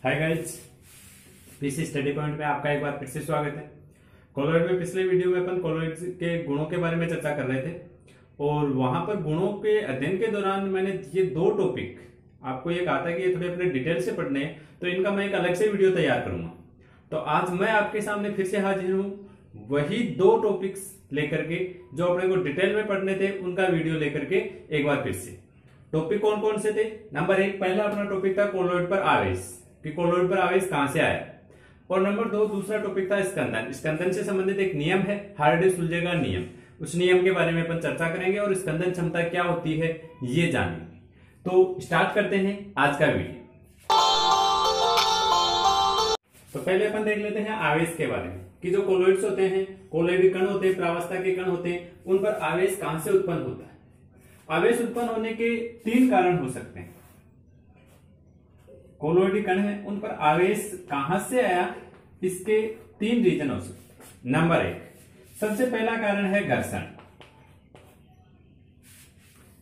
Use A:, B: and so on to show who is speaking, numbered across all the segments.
A: Hi guys, PC study point में आपका एक बार फिर से स्वागत है। कोलॉइड में पिछले वीडियो में अपन कोलॉइड के गुणों के बारे में चर्चा कर रहे थे और वहां पर गुणों के अध्ययन के दौरान मैंने ये दो टॉपिक आपको ये कहा था कि ये थोड़े अपने डिटेल से पढ़ने हैं, तो इनका मैं एक अलग से वीडियो तैयार करूंगा। तो आज मैं आपके सामने फिर से हाजिर हूँ वही दो टॉपिक्स लेकर के जो अपने को डिटेल में पढ़ने थे, उनका वीडियो लेकर के एक बार फिर से। टॉपिक कौन कौन से थे? नंबर 1 पहला अपना टॉपिक था कोलॉइड पर आवेश, कि कोलॉइड पर आवेश कहां से आया, और नंबर 2 दूसरा टॉपिक था स्कंदन। स्कंदन से संबंधित एक नियम है, हार्डी-सुलजेगा नियम, उस नियम के बारे में अपन चर्चा करेंगे और स्कंदन क्षमता क्या होती है ये जानेंगे। तो स्टार्ट करते हैं आज का वीडियो। तो पहले अपन देख लेते हैं आवेश के बारे में कि जो कोलॉइड्स होते हैं, कोलॉइडी कण होते हैं, प्रावस्था के कण होते हैं, उन पर आवेश कहां से उत्पन्न होता है। आवेश उत्पन्न होने के 3 कारण हो सकते हैं। कोलॉइडी कण है, उन पर आवेश कहां से आया, इसके 3 रीजन हो सकते हैं। नंबर 1 सबसे पहला कारण है घर्षण,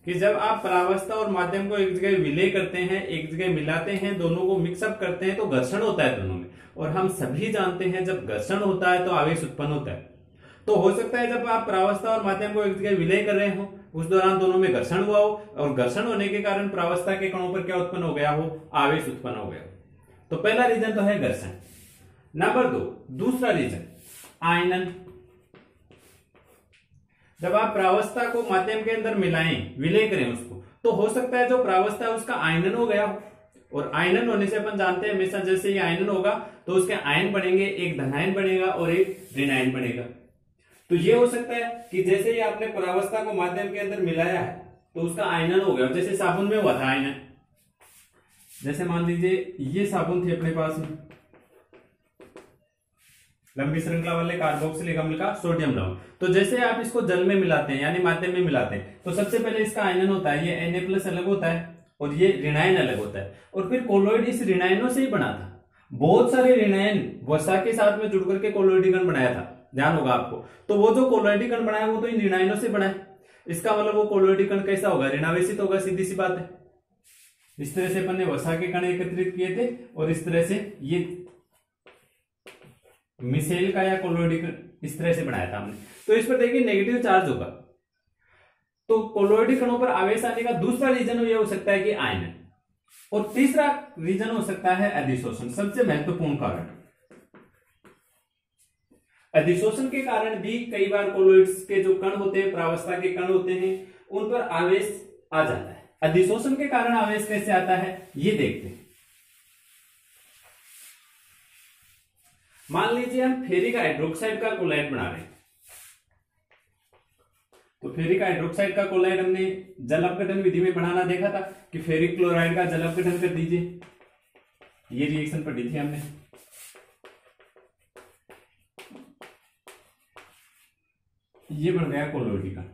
A: कि जब आप परावस्था और माध्यम को एक जगह विलय करते हैं, एक जगह मिलाते हैं, दोनों को मिक्सअप करते हैं तो घर्षण होता है दोनों में। और हम सभी जानते हैं जब घर्षण होता है तो आवेश उत्पन्न होता है। तो हो सकता है जब आप परावस्था और माध्यम को एक जगह विलय कर रहे हो, उस दौरान दोनों में घर्षण हुआ हो और घर्षण होने के कारण परावस्था के कणों पर क्या उत्पन्न हो गया हो, आवेश उत्पन्न हो गया हो। तो पहला रीजन तो है घर्षण। नंबर 2 दूसरा रीजन आयनन। जब आप प्रावस्था को माध्यम के अंदर मिलाएं, विलय करें उसको, तो हो सकता है जो प्रावस्था है उसका आयनन हो गया हो। और आयनन होने से अपन जानते हैं हमेशा जैसे ही आयनन होगा तो उसके आयन बनेंगे, एक धनायन बनेगा और एक ऋणायन बनेगा। तो ये हो सकता है कि जैसे ही आपने परावस्था को माध्यम के अंदर मिलाया है तो उसका आयनन हो गया, जैसे साबुन में हुआ था आयनन। जैसे मान लीजिए ये साबुन थे अपने पास में, लंबी श्रृंखला वाले कार्बोक्सिलिक अम्ल का सोडियम लवण। तो जैसे आप इसको जल में मिलाते हैं यानी माध्यम में मिलाते हैं तो सबसे पहले इसका आयनन होता है, ये Na+ अलग होता है और ये ऋणायन अलग होता है। और फिर कोलॉइड इस ऋणायनों से ही बना था। बहुत सारे ऋणायन वसा के साथ में जुड़ करके कोलॉइडी कण बनाया था, ध्यान होगा आपको। तो वो जो कोलॉइडी कण बनाया वो तो इन ऋणायनों से बना है। इसका मतलब वो कोलॉइडी कण कैसा होगा, ऋणावेशित होगा, सीधी सी बात है। इस तरह से अपन ने वसा के कण एकत्रित किए थे और इस तरह से ये मिसेल का या कोलॉइडी कण इस तरह से बनाया था हमने। तो इस पर देखिए नेगेटिव चार्ज होगा। तो कोलॉइडी कणों पर आवेश आने का दूसरा रीजन ये हो सकता है कि आयनन। और तीसरा रीजन हो सकता है अधिशोषण, सबसे महत्वपूर्ण कारण। अधिशोषण के कारण भी कई बार कोलॉइड्स के जो कण होते हैं, प्रावस्था के कण होते हैं, उन पर आवेश आ जाता है। अधिशोषण के कारण आवेश कैसे आता है ये देखते हैं। मान लीजिए हम फेरिक हाइड्रोक्साइड का कोलॉइड बना रहे हैं। तो फेरिक हाइड्रोक्साइड का कोलॉइड हमने जल अपघटन विधि में बनाना देखा था कि फेरिक क्लोराइड का जल अपघटन कर दीजिए, ये रिएक्शन पढ़ी थी हमने। ये बन गया कोलॉइडी कण।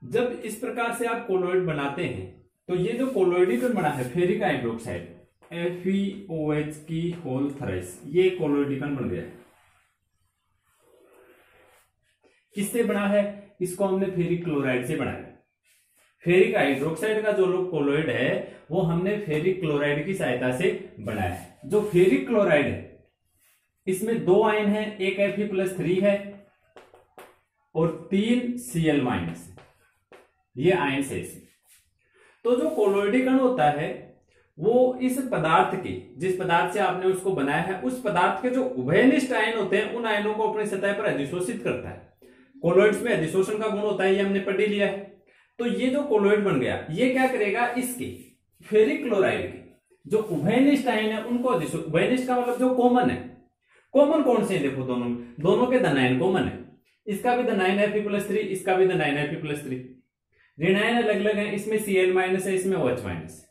A: जब इस प्रकार से आप कोलॉइड बनाते हैं तो ये जो कोलॉइडी कण बना है फेरिक हाइड्रोक्साइड FeOH की होल थ्राइस, ये कोलॉइडी कण बन गया है। किससे बना है? इसको हमने फेरिक क्लोराइड से बनाया। फेरिक हाइड्रोक्साइड का जो कोलॉइड है वो हमने फेरिक क्लोराइड की सहायता से बनाया है। जो फेरिक क्लोराइड है इसमें 2 आयन है, एक Fe+3 है और 3 Cl- ये आयन से। तो जो कोलॉइडी कण होता है वो इस पदार्थ के, जिस पदार्थ से आपने उसको बनाया है, उस पदार्थ के जो उभयनिष्ठ आयन होते हैं उन आयनों को अपनी सतह पर अधिशोषित करता है। कोलॉइड्स में अधिशोषण का गुण होता है, ये हमने पढ़ लिया है। तो ये जो कोलॉइड बन गया ये क्या करेगा, इसके फेरिक क्लोराइड के जो उभयनिष्ठ आयन है उनको उभयनिष्ठ का मतलब जो कॉमन है। कॉमन कौन से है? देखो दोनों के धनायन कॉमन है। इसका भी धनायन Fe+3, इसका भी धनायन Fe+3। ऋणायन अलग अलग है, इसमें Cl- है, इसमें OH-।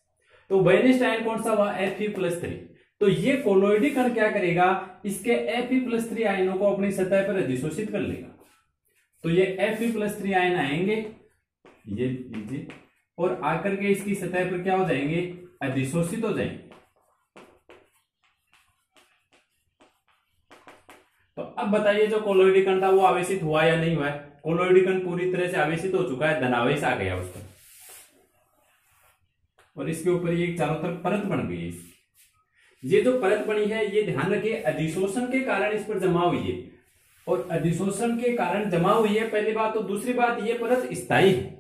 A: तो उभयनिष्ठ आयन कौन सा हुआ? Fe+3। तो ये कोलॉइडी कण क्या करेगा, इसके Fe+3 आयनों को अपनी सतह पर अधिशोषित कर लेगा। तो ये Fe+3 आयन आएंगे, ये लीजिए, और आकर के इसकी सतह पर क्या हो जाएंगे, अधिशोषित हो जाएंगे। तो अब बताइए जो कोलॉइडी कण था वो आवेशित हुआ या नहीं हुआ है? कोलॉइडी कण पूरी तरह से आवेशित हो चुका है, धनावेश आ गया उसका। और इसके ऊपर ये चारों तरफ परत बन गई है। ये जो परत बनी है ये ध्यान रखिए अधिशोषण के कारण इस पर जमा हुई है, और अधिशोषण के कारण जमा हुई है पहली बात। तो दूसरी बात ये परत स्थायी है,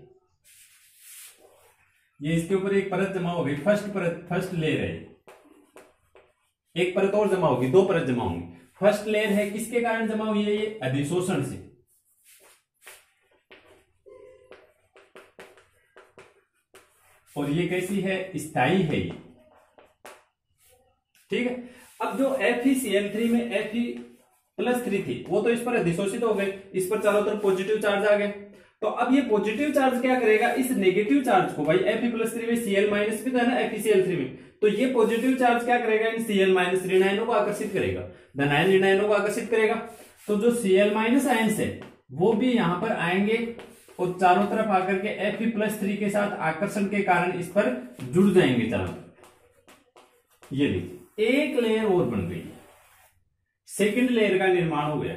A: ये इसके ऊपर एक परत जमा हो गई, फर्स्ट लेयर है, एक परत और जमा होगी, दो परत जमा होंगी। फर्स्ट लेयर है किसके कारण जमा हुई है? ये अधिशोषण से। और ये कैसी है? स्थायी है ये, ठीक है। अब जो FeCl3 में Fe+3 थी वो तो इस पर अधिशोषित हो गए, इस पर चारों तरफ पॉजिटिव चार्ज आ गए। तो अब ये पॉजिटिव चार्ज क्या करेगा? इस नेगेटिव चार्ज को, भाई Fe+3 में Cl- भी था ना FeCl3 में, तो ये पॉजिटिव चार्ज क्या करेगा? इन Cl- ऋणायनों को आकर्षित करेगा, धनायन ऋणायनों को आकर्षित करेगा। तो जो Cl- आयंस है वो भी यहां पर आएंगे और चारों तरफ आकर के Fe+3 के साथ आकर्षण के कारण इस पर जुड़ जाएंगे चारों तरफ। ये देखिए एक लेयर और बन गई, सेकंड लेयर का निर्माण हो गया,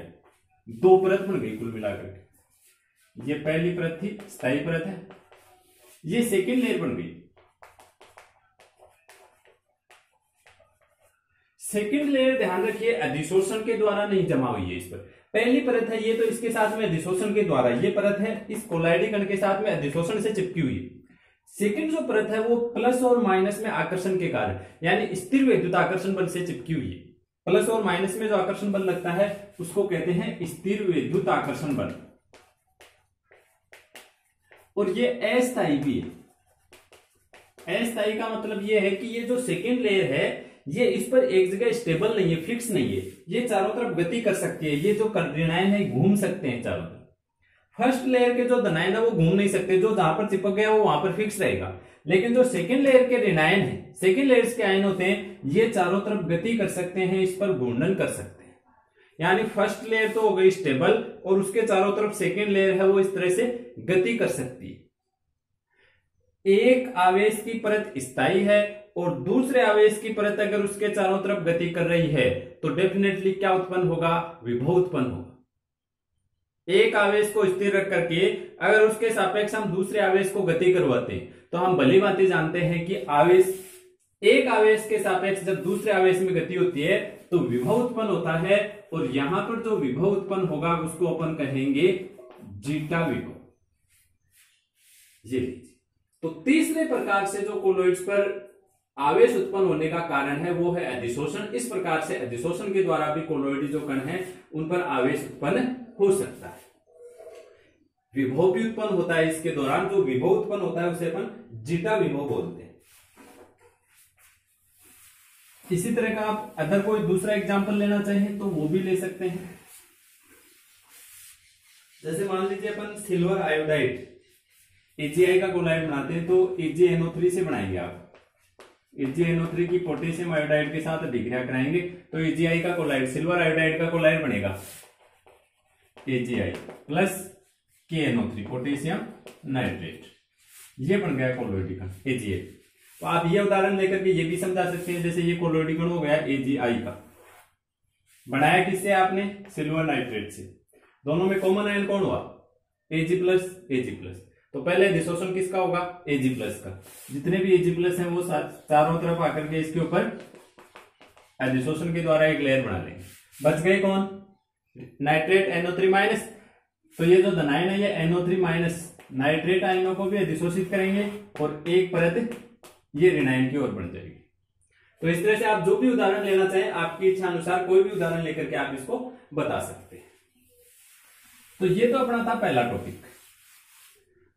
A: दो परत बन गई कुल मिलाकर के। ये पहली परत थी, स्थायी परत है, ये सेकंड लेयर बन गई। सेकंड लेयर ध्यान रखिए अधिशोषण के द्वारा नहीं जमा हुई है इस पर। पहली परत है ये तो इसके साथ में अधिशोषण के द्वारा, ये परत है इस कोलाइडी कण के साथ में अधिशोषण से चिपकी हुई है। सेकंड जो परत है वो प्लस और माइनस में आकर्षण के कारण, यानी स्थिर वैद्युत आकर्षण बल से चिपकी हुई है। प्लस और माइनस में जो आकर्षण बल लगता है उसको कहते हैं स्थिर वैद्युत आकर्षण बल, और ये अस्थायी भी है। अस्थायी का मतलब ये है कि ये जो सेकेंड लेयर है ये इस पर एक जगह स्टेबल नहीं है, फिक्स नहीं है, ये चारों तरफ गति कर सकती है। ये जो ऋणायन है घूम सकते हैं चारों तरफ। फर्स्ट लेयर के जो धनायन है वो घूम नहीं सकते, जो जहां पर चिपक गया वो वहां पर फिक्स रहेगा। लेकिन जो सेकेंड लेयर के ऋणायन है, सेकेंड लेयर्स के आयन होते हैं, ये चारों तरफ गति कर सकते हैं, इस पर घूर्णन कर सकते हैं। यानी फर्स्ट लेयर तो हो गई स्टेबल और उसके चारों तरफ सेकेंड लेयर है वो इस तरह से गति कर सकती है। एक आवेश की परत स्थायी है और दूसरे आवेश की परत अगर उसके चारों तरफ गति कर रही है तो डेफिनेटली क्या उत्पन्न होगा? विभव उत्पन्न होगा। एक आवेश को स्थिर रख करके अगर उसके सापेक्ष हम दूसरे आवेश को गति करवाते हैं तो हम भली भांति जानते हैं कि आवेश, एक आवेश के सापेक्ष जब दूसरे आवेश में गति होती है तो विभव उत्पन्न होता है, और यहां पर जो विभव उत्पन्न होगा उसको अपन कहेंगे जीटा विभव। ये लीजिए, तो तीसरे प्रकार से जो कोलॉइड्स पर आवेश उत्पन्न होने का कारण है वो है अधिशोषण। इस प्रकार से अधिशोषण के द्वारा भी कोलॉइड जो कण है उन पर आवेश उत्पन्न हो सकता है। विभव भी उत्पन्न होता है इसके दौरान, जो विभव उत्पन्न होता है उसे अपन जीटा विभव बोलते हैं। इसी तरह का आप अगर कोई दूसरा एग्जांपल लेना चाहें तो वो भी ले सकते हैं। जैसे मान लीजिए अपन सिल्वर आयोडाइड AgI का कोलाइड बनाते हैं तो AgNO3 से बनाएंगे आप। AgNO3 की पोटेशियम आयोडाइड के साथ अभिक्रिया कराएंगे तो AgI का कोलाइड, सिल्वर आयोडाइड का कोलाइड बनेगा AgI plus KNO3 potassium nitrate. ये बन गया कोलोइडी कण AgI। तो आप ये उदाहरण लेकर के ये भी समझा सकते हैं, जैसे ये कोलोइडी कण हो गया AgI का, बनाया किससे आपने? सिल्वर नाइट्रेट से। दोनों में कॉमन आयन कौन हुआ? Ag+, तो पहले अधिशोषण किसका होगा? Ag+ का। जितने भी Ag+ हैं वो चारों तरफ आकर के इसके ऊपर अधिशोषण के द्वारा एक लेयर बना लेंगे। बच गए कौन? Nitrate NO3-। तो ये जो धनायन है ये NO3- नाइट्रेट आयनों को भी अधिशोषित करेंगे और एक परत ये ऋणायन की ओर बढ़ जाएगी। तो इस तरह से आप जो भी उदाहरण लेना चाहें आपकी इच्छा अनुसार कोई भी उदाहरण लेकर के आप इसको बता सकते हैं। तो ये तो अपना था पहला टॉपिक,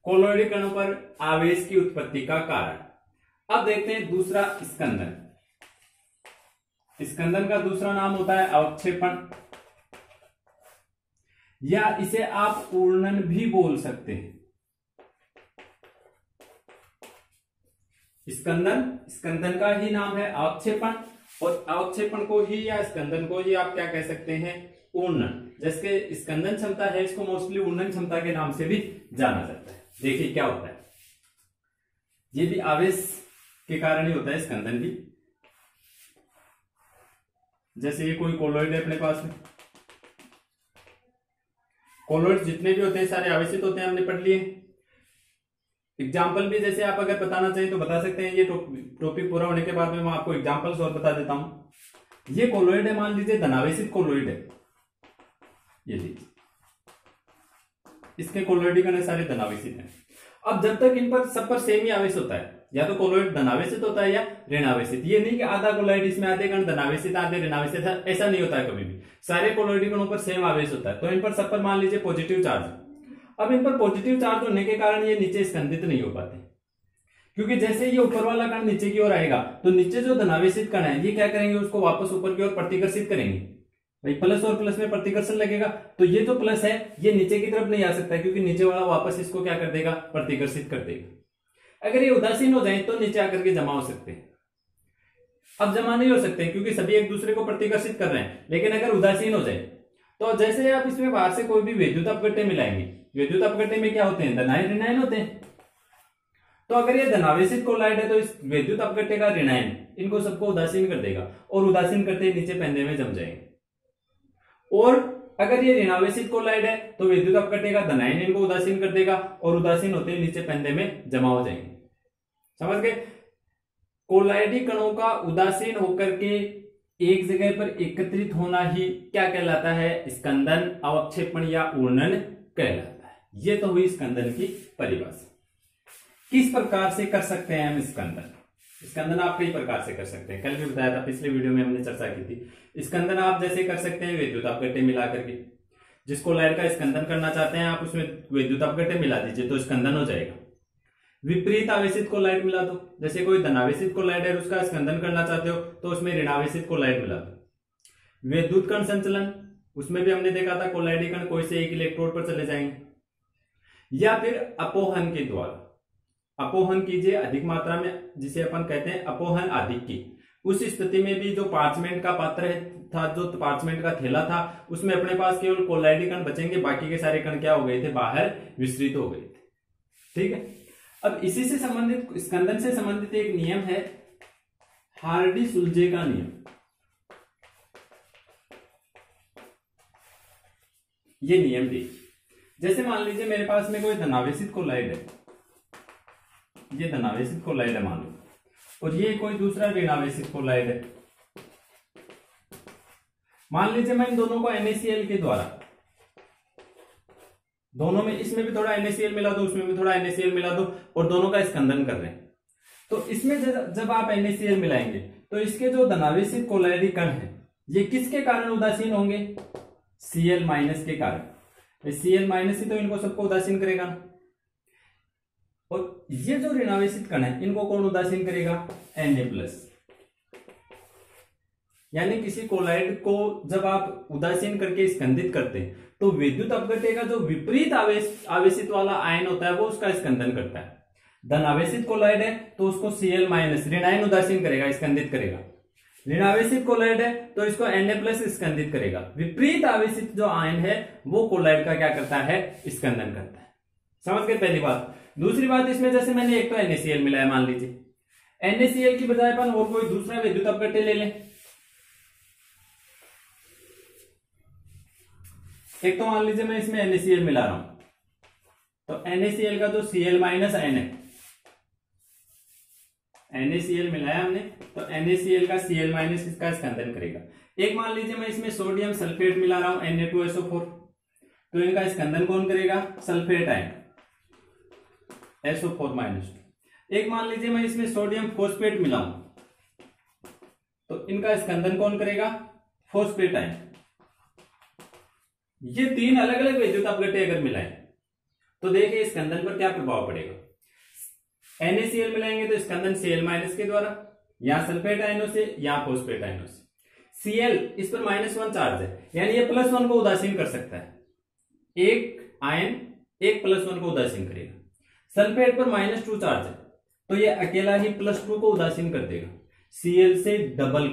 A: कोलॉइडी कणों पर आवेश की उत्पत्ति का कारण। अब देखते हैं दूसरा, स्कंदन। स्कंदन का दूसरा नाम होता है अवक्षेपण, या इसे आप ऊर्णन भी बोल सकते हैं। स्कंदन का ही नाम है अवक्षेपण, और अवक्षेपण को ही या स्कंदन को ही आप क्या कह सकते हैं? ऊर्णन। जैसे स्कंदन क्षमता है इसको मोस्टली ऊर्णन क्षमता के नाम से भी जाना जाता है। देखिए क्या होता है, ये भी आवेश के कारण ही होता है स्कंदन भी। जैसे ये कोई कोलॉइड है अपने पास में, कोलॉइड जितने भी होते हैं सारे आवेशित होते हैं, हमने पढ़ लिए। एग्जाम्पल भी जैसे आप अगर बताना चाहिए तो बता सकते हैं। ये टॉपिक पूरा होने के बाद में मैं आपको एग्जाम्पल्स और बता देता हूं। ये कोलोइड है, मान लीजिए धनावेशित कोलोइड है, ये लीजिए, इसके कोलोइड कण सारे धनावेशित हैं। अब जब तक इन पर सब पर सेम ही आवेश होता है, या तो कोलोइड धनावेशित होता है या ऋणावेशित। ये नहीं कि आधा कोलोइड इसमें आधे कण धनावेशित आधे ऋणावेशित है, ऐसा नहीं होता है कभी भी। सारे कोलोइड कणों पर सेम आवेश होता है, तो इन पर सब पर मान लीजिए पॉजिटिव चार्ज है। अब इन पर पॉजिटिव चार्ज होने के कारण ये नीचे स्कंदित नहीं हो पाते, क्योंकि जैसे ये ऊपर वाला कण नीचे की ओर आएगा तो नीचे जो धनावेशित कण है ये क्या करेंगे, उसको वापस ऊपर की ओर प्रतिकर्षित करेंगे। भाई प्लस और प्लस में प्रतिकर्षण लगेगा, तो ये जो प्लस है ये नीचे की तरफ नहीं आ सकता है, क्योंकि नीचे वाला वापस इसको क्या कर देगा, प्रतिकर्षित कर देगा। अगर ये उदासीन हो जाए तो नीचे आकर के जमा हो सकते हैं। अब जमा नहीं हो सकते क्योंकि सभी एक दूसरे को प्रतिकर्षित कर रहे हैं, लेकिन अगर उदासीन हो जाए तो जैसे आप इसमें बाहर से कोई भी विद्युत अपघट्य मिलाएंगे, विद्युत अपघट्य में क्या होते हैं, धनायन ऋणायन होते हैं। तो अगर ये धनावेशित कोलाइड है तो इस विद्युत अपघट्य का ऋणायन इनको सबको उदासीन कर देगा, और उदासीन करते ही नीचे पेंदे में जम जाएंगे। और अगर ये ऋणावेशित कोलाइड है तो विद्युत अपघट्य का धनायन इनको उदासीन कर देगा, और उदासीन होते ही नीचे पेंदे में जमा हो जाएंगे। समझ गए? कोलाइडी कणों का उदासीन होकर के एक जगह पर एकत्रित होना ही क्या कहलाता है, स्कंदन, अवक्षेपण या ऊर्णन कहलाता है। ये तो हुई स्कंदन की परिभाषा। किस प्रकार से कर सकते हैं हम स्कंदन? स्कंदन आप कई प्रकार से कर सकते हैं, कल भी बताया था, पिछले वीडियो में हमने चर्चा की थी। स्कंदन आप जैसे कर सकते हैं विद्युत अपघट्य मिला करके, जिस कोलाइड का स्कंदन करना चाहते हैं आप उसमें विद्युत अपघट्य मिला दीजिए तो स्कंदन हो जाएगा। विपरीत आवेशित कोलाइड मिला दो, जैसे कोई धनावेशित कोलाइड है उसका स्कंदन करना चाहते हो तो उसमें ऋणावेशित कोलाइड मिला दो। विद्युत कण संचलन, उसमें भी हमने देखा था कोलाइडी कण कोई से एक इलेक्ट्रोड पर चले जाएंगे। या फिर अपोहन के द्वारा, अपोहन कीजिए अधिक मात्रा में, जिसे अपन कहते हैं अपोहन आधिक्य। उस स्थिति में भी जो पार्चमेंट का पात्र था, जो पार्चमेंट का थैला था, उसमें अपने पास केवल कोलाइडी कण बचेंगे, बाकी के सारे कण क्या हो गए थे, बाहर विस्तृत हो गए थे। ठीक है। अब इसी से संबंधित, स्कंदन से संबंधित एक नियम है हार्डी-सुलजे का नियम। ये नियम देखिए, जैसे मान लीजिए मेरे पास में कोई धनावेशित कोलाइड है, ये धनावेशित कोलाइड है मान लो, और ये कोई दूसरा ऋणावेशित कोलाइड है। मान लीजिए मैं इन दोनों को NaCl के द्वारा, दोनों में, इसमें भी थोड़ा NaCl मिला दो, उसमें भी थोड़ा NaCl मिला दो, और दोनों का स्कंदन कर रहे हैं। तो इसमें जब आप NaCl मिलाएंगे तो इसके जो धनावेशित कोलाइडी कण है ये किसके कारण उदासीन होंगे, Cl माइनस के कारण। Cl माइनस ही तो इनको सबको उदासीन करेगा ना। और ये जो ऋणावेशित कण है इनको कौन उदासीन करेगा, Na प्लस। यानी किसी कोलाइड को जब आप उदासीन करके स्कंदित करते हैं तो विद्युत अपघट्य का जो विपरीत आवेशित वाला आयन होता है वो उसका स्कंदन करता है। धनावेशित कोलाइड है तो उसको Cl माइनस ऋणायन उदासीन करेगा, स्कंदित करेगा। ऋणावेशित कोलाइड है तो इसको Na प्लस स्कंदित करेगा। विपरीत आवेशित जो आयन है वो कोलाइड का क्या करता है, स्कंदन करता है। समझ गए पहली बात। दूसरी बात, इसमें जैसे मैंने एक तो NaCl मिलाया, मान लीजिए NaCl की बजाय अपन और कोई दूसरा विद्युत अपघट्य ले लें। एक तो मान लीजिए मैं इसमें NaCl मिला रहा हूं, तो NaCl का जो Cl माइनस आयन है, NaCl मिलाया हमने, तो NaCl का Cl माइनस इसका स्कंदन करेगा। एक मान लीजिए मैं इसमें सोडियम सल्फेट मिला रहा हूं Na2SO4, तो इनका स्कंदन कौन करेगा, सल्फेट आयन SO4 माइनस। एक मान लीजिए मैं इसमें सोडियम फोस्फेट मिलाऊं, तो इनका स्कंदन कौन करेगा, फोस्फेट आयन। ये तीन अलग अलग विद्युत अपघट्य अगर मिलाएं तो देखिए स्कंदन पर क्या प्रभाव पड़ेगा। NaCl मिलाएंगे तो स्कंदन Cl माइनस के द्वारा, या सल्फेट आयनों से या फोस्फेट आयनों से। Cl इस पर -1 चार्ज है, यानी ये +1 को उदासीन कर सकता है। एक आयन एक +1 को उदासीन करेगा। सल्फेट पर -2 चार्ज है तो ये अकेला ही +2 को उदासीन कर देगा। Cl से डबल,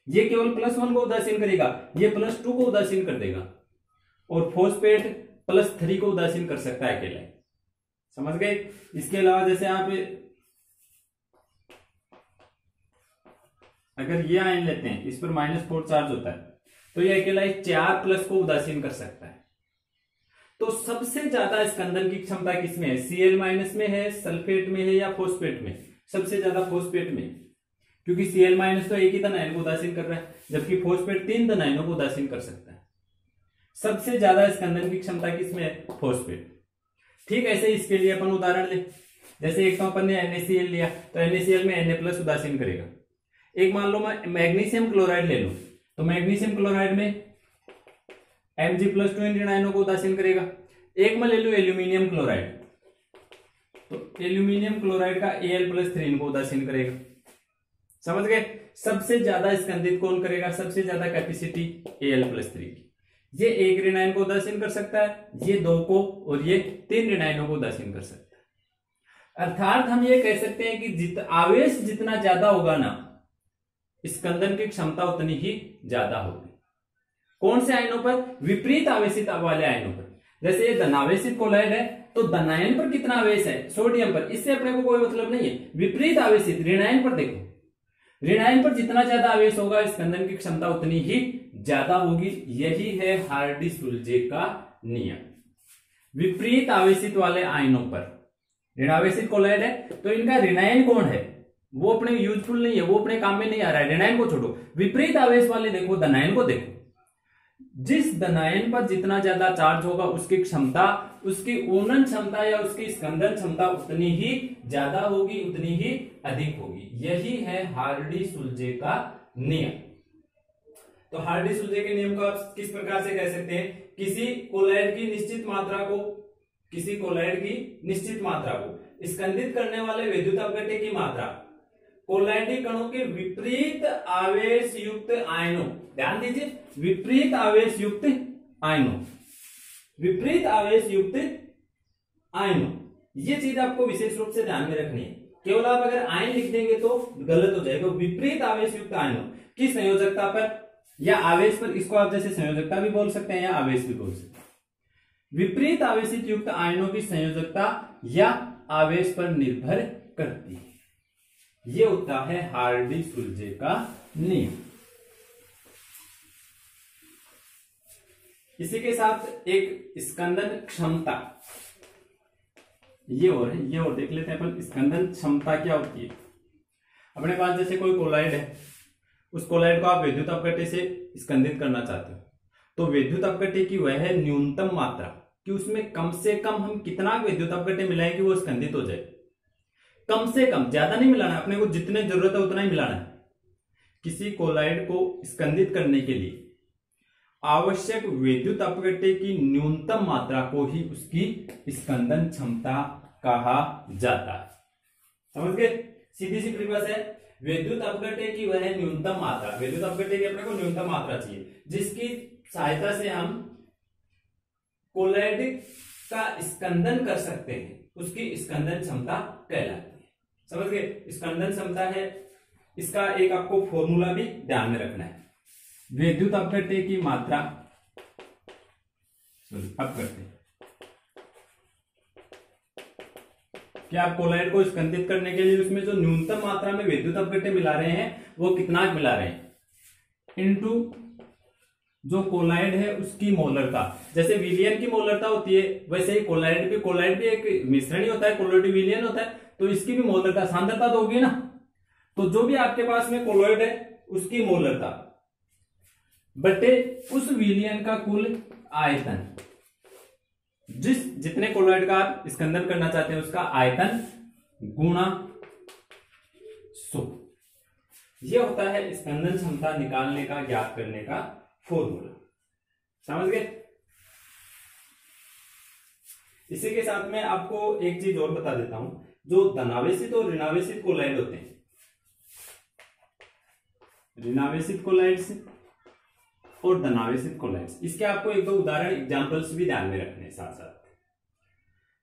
A: ये केवल +1 को उदासीन करेगा, ये +2 को उदासीन कर देगा। और फोस्फेट +3 को उदासीन कर सकता है अकेला। समझ गए? इसके अलावा जैसे आप अगर ये आयन लेते हैं, इस पर -4 चार्ज होता है, तो ये अकेला 4+ को उदासीन कर सकता है। तो सबसे ज्यादा स्कंदन की क्षमता किसमें है? Cl माइनस में है, सल्फेट में है या फोस्फेट में? सबसे ज्यादा फोस्फेट में, क्योंकि Cl माइनस तो एक ही धन आयन को उदासीन कर रहा है, जबकि फोस्फेट 3 धन आयनों को उदासीन कर सकता है। सबसे ज्यादा स्कंदन की क्षमता किसमें है? फोस्फेट। ठीक, ऐसे इसके लिए अपन उदाहरण ले, जैसे एक तो अपन ने NaCl लिया, तो NaCl में Na+ उदासीन करेगा। एक मान लो मैं मैग्नीशियम क्लोराइड ले लूं, तो मैग्नीशियम क्लोराइड में Mg+2 इन ऋण आयनों को उदासीन करेगा। एक मैं ले लूं एल्यूमिनियम क्लोराइड, तो एल्यूमिनियम क्लोराइड का Al+3 इनको उदासीन करेगा। समझ गए? सबसे ज्यादा स्कंदित कौन करेगा? सबसे ज्यादा कैपेसिटी Al+3 की। ये एक ऋण आयन को उदासीन कर सकता है, ये 2 को, और ये 3 ऋण आयनों को उदासीन कर सकता है। अर्थात हम ये कह सकते हैं कि आवेश जितना ज्यादा होगा ना, स्कंदन की क्षमता उतनी ही ज्यादा होगी। कौन से आयनों पर? विपरीत आवेशित वाले आयनों पर। जैसे ये धनावेशित कोलाइड है, तो धनायन पर कितना आवेश है? सोडियम पर, इससे अपने को कोई मतलब नहीं है। विपरीत आवेशित ऋणायन पर देखो, ऋणायन पर जितना ज्यादा आवेश होगा, स्कंदन की क्षमता उतनी ही ज्यादा होगी। यही है हार्डी-सुलजे का नियम। विपरीत आवेशित वाले आयनों पर, ऋणावेशित कोलाइड है तो इनका ऋणायन कौन है? वो अपने यूजफुल नहीं है, वो अपने काम में नहीं आ रहा है, ऋणायन को छोड़ो। विपरीत आवेश वाले देखो, धनायन को देखो। जिस धनायन पर जितना ज्यादा चार्ज होगा, उसकी क्षमता, उसकी ऊर्णन क्षमता या उसकी स्कंदन क्षमता उतनी ही ज्यादा होगी, उतनी ही अधिक होगी। यही है हार्डी-सुलजे का नियम। तो हार्डी-सुलजे के नियम को आप किस प्रकार से कह सकते हैं? किसी कोलाइड की निश्चित मात्रा को स्कंदित करने वाले विद्युत अपघट्य की मात्रा कोलाइडी कणों के विपरीत आवेश युक्त आयनों, ध्यान दीजिए, विपरीत आवेश युक्त आयनों, ये चीज आपको विशेष रूप से ध्यान में रखनी है। केवल आप अगर आयन लिख देंगे तो गलत हो जाएगा। विपरीत आवेश युक्त आयनों की संयोजकता पर या आवेश पर, इसको आप जैसे संयोजकता भी बोल सकते हैं या आवेश भी बोल सकते हैं। विपरीत आवेशित युक्त आयनों की संयोजकता या आवेश पर निर्भर करती है। यह होता है हार्डी-सुलजे का नियम। इसी के साथ एक स्कंदन क्षमता, ये और देख लेते हैं अपन। स्कंदन क्षमता क्या होती है? अपने पास जैसे कोई कोलाइड है, उस कोलाइड को आप विद्युत अपघट्य से स्कंदित करना चाहते हो, तो विद्युत अपघट्य की वह है न्यूनतम मात्रा कि उसमें कम से कम हम कितना विद्युत अपघट्य मिलाएं कि वो स्कंदित हो जाए। कम से कम, ज्यादा नहीं मिलाना, अपने को जितने जरूरत है उतना ही मिलाना है। किसी कोलाइड को स्कंदित करने के लिए आवश्यक विद्युत अपघट्य की न्यूनतम मात्रा को ही उसकी स्कंदन क्षमता कहा जाता है। समझ गए? सीधी सी परिभाषा है, विद्युत अपघट्य की वह न्यूनतम मात्रा, विद्युत अपघट्य की अपने को न्यूनतम मात्रा चाहिए जिसकी सहायता से हम कोलाइड का स्कंदन कर सकते हैं, उसकी स्कंदन क्षमता कहलाती है। समझ गए? स्कंदन क्षमता है, इसका एक आपको फॉर्मूला भी ध्यान में रखना है। विद्युत अपघट्य की मात्रा, अपघट्य, कि आप कोलाइड को स्कंदित करने के लिए उसमें जो न्यूनतम मात्रा में विद्युत अपघट्य मिला रहे हैं वो कितना मिला रहे हैं, इनटू जो कोलाइड है उसकी मोलरता। जैसे विलियन की मोलरता होती है, वैसे ही कोलाइड भी एक मिश्रण ही होता है, कोलोइड विलियन होता है, तो इसकी भी मोलरता, सांद्रता तो होगी ना। तो जो भी आपके पास में कोलोइड है उसकी मोलरता बटे उस विलियन का कुल आयतन, जितने कोलोइड का आप स्कंदन करना चाहते हैं उसका आयतन गुणा 100। यह होता है स्कंदन क्षमता निकालने का, ज्ञात करने का फॉर्मूला। समझ गए? इसी के साथ में आपको एक चीज और बता देता हूं, जो धनावेशित और ऋणावेशित कोलाइड होते हैं, ऋणावेशित कोलाइड्स और धनावेशित कोलाइड्स, इसके आपको एक दो उदाहरण एग्जांपल्स भी ध्यान में रखने हैं साथ साथ,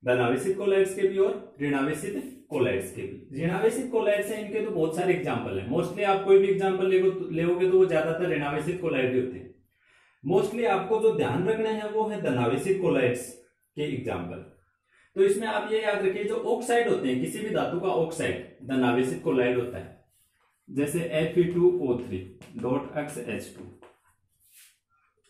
A: धनावेशित कोलाइड्स के भी और ऋणावेशित कोलाइड्स के भी। ऋणावेशित कोलाइड्स हैं, इनके तो बहुत सारे एग्जांपल हैं। मोस्टली आप कोई भी एग्जांपल लेोगे तो वो ज्यादातर ऋणावेशित कोलाइड होते हैं। मोस्टली आपको जो ध्यान रखना है वो है धनावेशित कोलाइड्स के एग्जांपल। तो इसमें आप ये याद रखिए, जो ऑक्साइड होते हैं, किसी भी धातु का ऑक्साइड धनावेशित कोलाइड होता है। जैसे Fe2O3.H2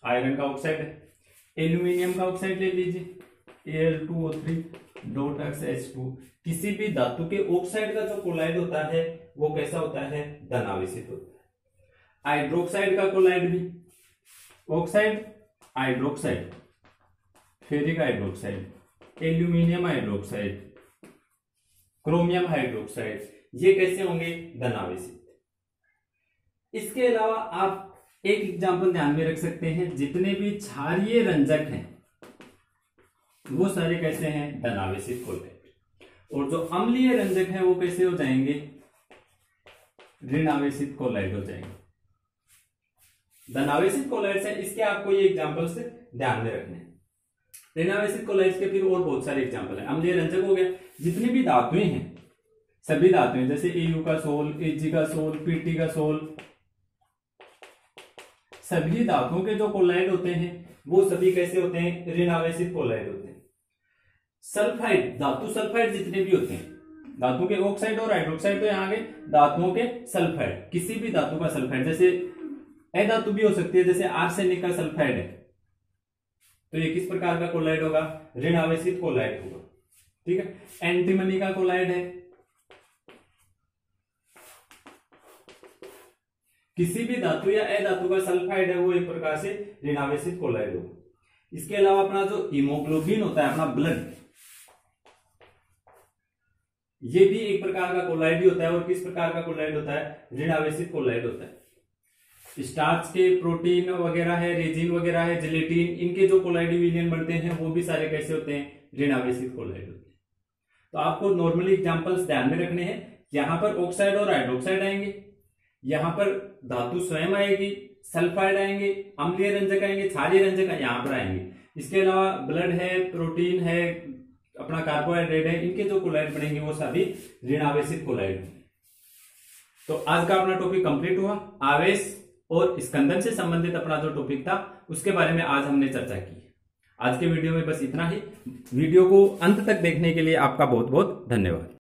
A: आयरन का ऑक्साइड है, एल्यूमिनियम का ऑक्साइड ले लीजिए, Al2O3.H2। किसी भी धातु के ऑक्साइड का जो कोलाइड होता है वो कैसा होता है, धन आवेशित होता है। हाइड्रोक्साइड का कोलाइड भी, oxide, hydroxide, ferric hydroxide, aluminium hydroxide, chromium hydroxide, ये कैसे होंगे, धन आवेशित। इसके अलावा आप एक एग्जांपल ध्यान में रख सकते हैं, जितने भी क्षारीय रंजक हैं वो सारे कैसे हैं, धन आवेशित कोलाइड, और जो अम्लीय रंजक हैं वो कैसे हो जाएंगे, ऋण आवेशित कोलाइड हो जाएंगे। धन आवेशित कोलाइड से इसके आपको ये एग्जांपल से ध्यान में रखने हैं। ऋण आवेशित कोलाइड के फिर और बहुत सारे एग्जांपल हैं। अम्लीय रंजक हो गया, जितनी भी धातुएं हैं, सभी धातुएं, जैसे Au का सोल, Ag का सोल, Pt का सोल, सभी धातुओं के जो कोलाइड होते हैं वो सभी कैसे होते हैं, ऋण आवेशित कोलाइड होते हैं। सल्फाइड, धातु सल्फाइड जितने भी होते हैं, धातु के ऑक्साइड और हाइड्रोक्साइड तो यहाँ गए, धातुओं के सल्फाइड, किसी भी धातु का सल्फाइड, जैसे अधातु भी हो सकती है, जैसे आर्सेनिक का सल्फाइड है, तो ये किस प्रकार का कोलाइड होगा, ऋण आवेशित कोलाइड होगा। ठीक है, एंटीमनी का कोलाइड है, किसी भी धातु या अधातु का सल्फाइड है वो एक प्रकार से ऋण आवेशित कोलाइड होगा। इसके अलावा अपना जो हीमोग्लोबिन होता है, अपना ब्लड, ये भी एक प्रकार का कोलाइड ही होता है, और किस प्रकार का कोलाइड होता है, ऋण आवेशित कोलाइड होता है। स्टार्च के प्रोटीन वगैरह है, रेजिन वगैरह है, जिलेटिन, इनके जो कोलाइडी विलयन बनते हैं वो भी सारे कैसे होते हैं, ऋण आवेशित कोलाइड होते हैं। तो आपको नॉर्मली एग्जांपल्स ध्यान में रखने हैं, यहां पर ऑक्साइड और हाइड्रोक्साइड आएंगे, यहां पर धातु स्वयं आएगी, सल्फाइड आएंगे, अम्लीय रंजक आएंगे, क्षारीय रंजक यहां पर आएंगे। इसके अलावा ब्लड है, प्रोटीन है, अपना कार्बोहाइड्रेट है, इनके जो कोलाइड बनेंगे वो सभी ऋण आवेशित कोलाइड होंगे। तो आज का अपना टॉपिक कंप्लीट हुआ। आवेश और स्कंदन से संबंधित अपना जो टॉपिक था उसके बारे में आज हमने चर्चा की। आज के वीडियो में बस इतना ही। वीडियो को अंत तक देखने के लिए आपका बहुत बहुत धन्यवाद।